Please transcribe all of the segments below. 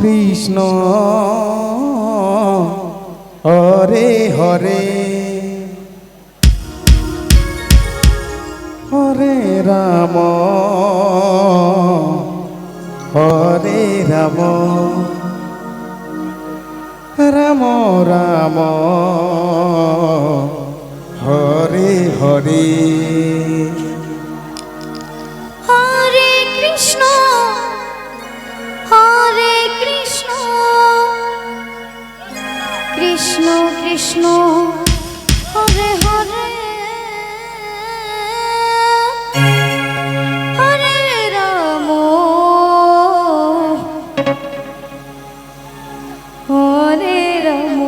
কৃষ্ণ হরে হরে হরে রাম হরে রাম রাম রাম হরে হরে হরে কৃষ্ণ হরে কৃষ্ণ কৃষ্ণ কৃষ্ণ হরে হরে হরে রাম হরে রাম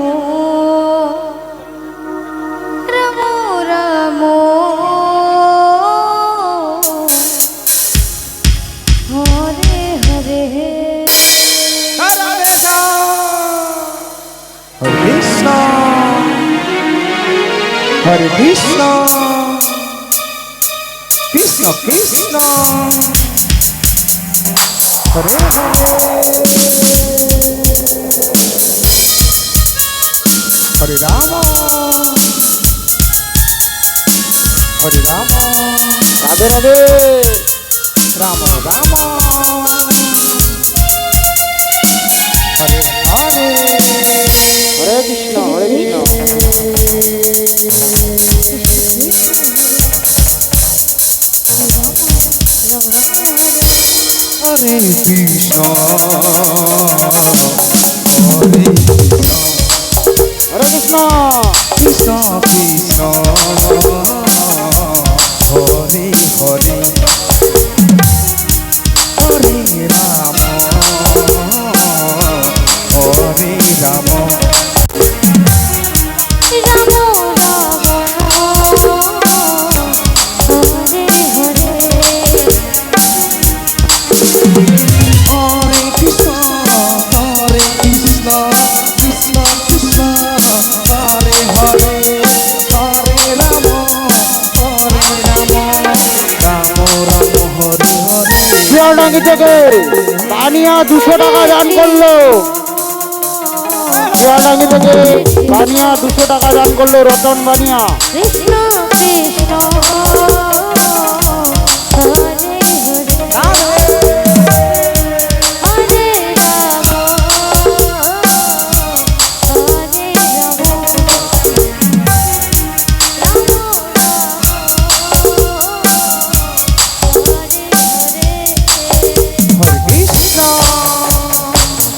রাম রাম হরে হরে হরে কৃষ্ণ কৃষ্ণ কৃষ্ণ হরে হরে রাম হরে রাম রাধে রাধে রাম রাম হরে হরে হরে কৃষ্ণ হরে কৃষ্ণ হরে কৃষ্ণ হরে কৃষ্ণ কৃষ্ণ কৃষ্ণ হরে হরে হরে রাম হরে রাম রাম রাম হরে হরে হরে কৃষ্ণ কৃষ্ণ কৃষ্ণ হরে হরে হরে রাম রাম রাম হরে হরে শিয়ালডাঙ্গি থেকে বানিয়া 200 টাকা দান করলো। শিয়ালডাঙ্গি থেকে বানিয়া 200 টাকা দান করলো রতন বানিয়া। কৃষ্ণ কৃষ্ণ হরে হরে হরে রাম হরে রাম রাম রাম হরে হরে হরে কৃষ্ণ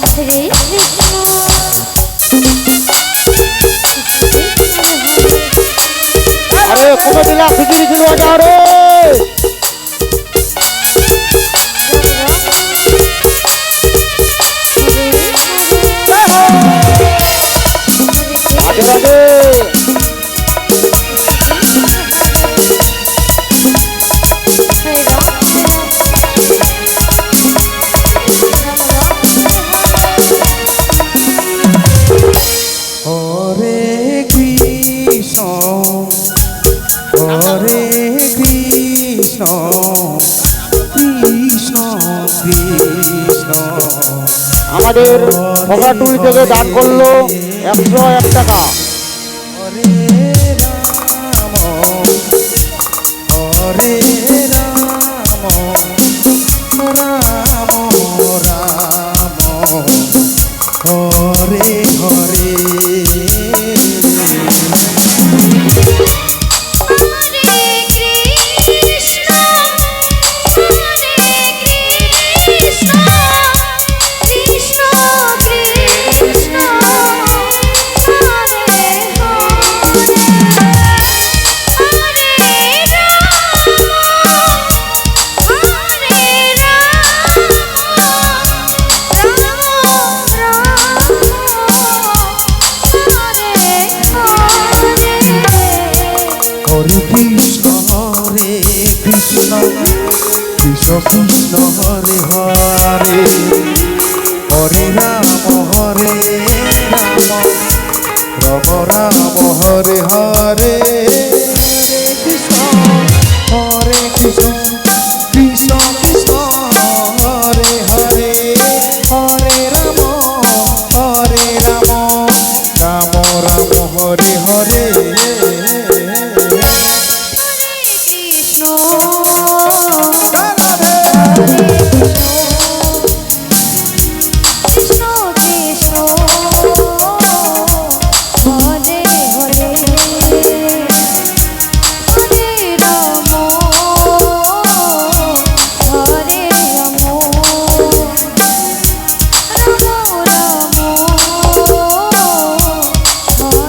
হরে কৃষ্ণ আরে কবে দিলা খিচুড়ি ছিল বাজাও রে। রাধে রাধে হরে কৃষ্ণ হরে কৃষ্ণ কৃষ্ণ কৃষ্ণ আমাদের ফোকাটুলি থেকে দান করলো 101 টাকা। হরে রাম হরে রাম রাম রাম হরে হরে হরে কৃষ্ণ হরে কৃষ্ণ কৃষ্ণ কৃষ্ণ হরে হরে কৃষ্ণ কৃষ্ণ কৃষ্ণ হরে হরে হরে রাম রাম রাম হরে হরে কৃষ্ণ হরে কৃষ্ণ কৃষ্ণ কৃষ্ণ হরে হরে হরে রাম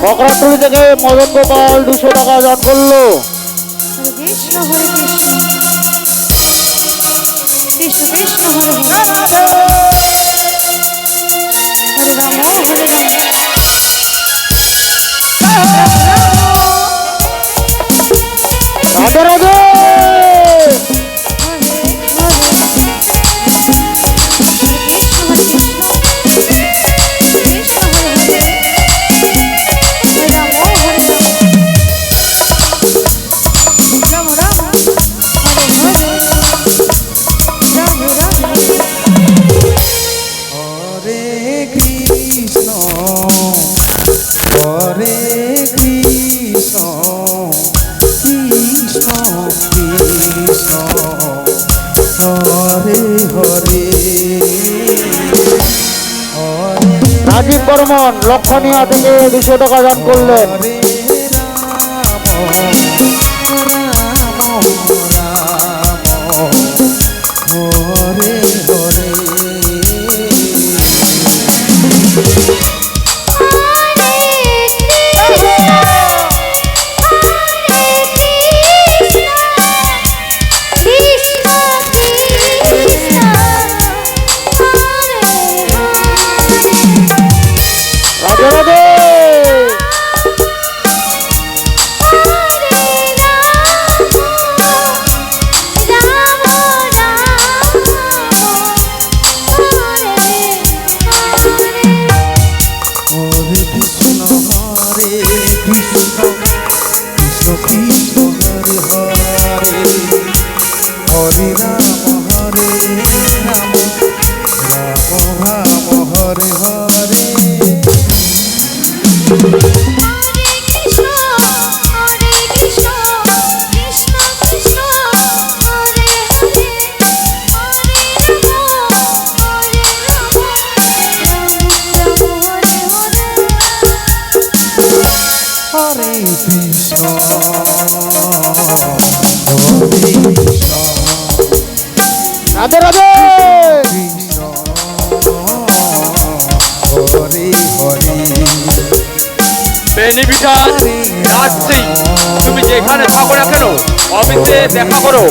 বকরাটুলি থেকে মদন গোপাল 200 টাকা দান করলো। হরে কৃষ্ণ হরে কৃষ্ণ কৃষ্ণ কৃষ্ণ হরে হরে হরে রাম হরে রাম রাধে রাধে। হরে কৃষ্ণ হরে কৃষ্ণ কৃষ্ণ কৃষ্ণ হরে হরে হরে রাজীব বর্মন লক্ষণীয়া থেকে 200 টাকা দান করলেন। হরে হরে হরে রাধে রাধে। হরে কৃষ্ণ কৃষ্ণ কৃষ্ণ হরে হরে হরে রাম রাম রাম হরে হরে হরে কৃষ্ণ রাধে রাধে। কৃষ্ণ হরে হরে বেনিবিধান রাজ সিং, তুমি যেখানে থাকো না কেন অফিসে দেখা করো।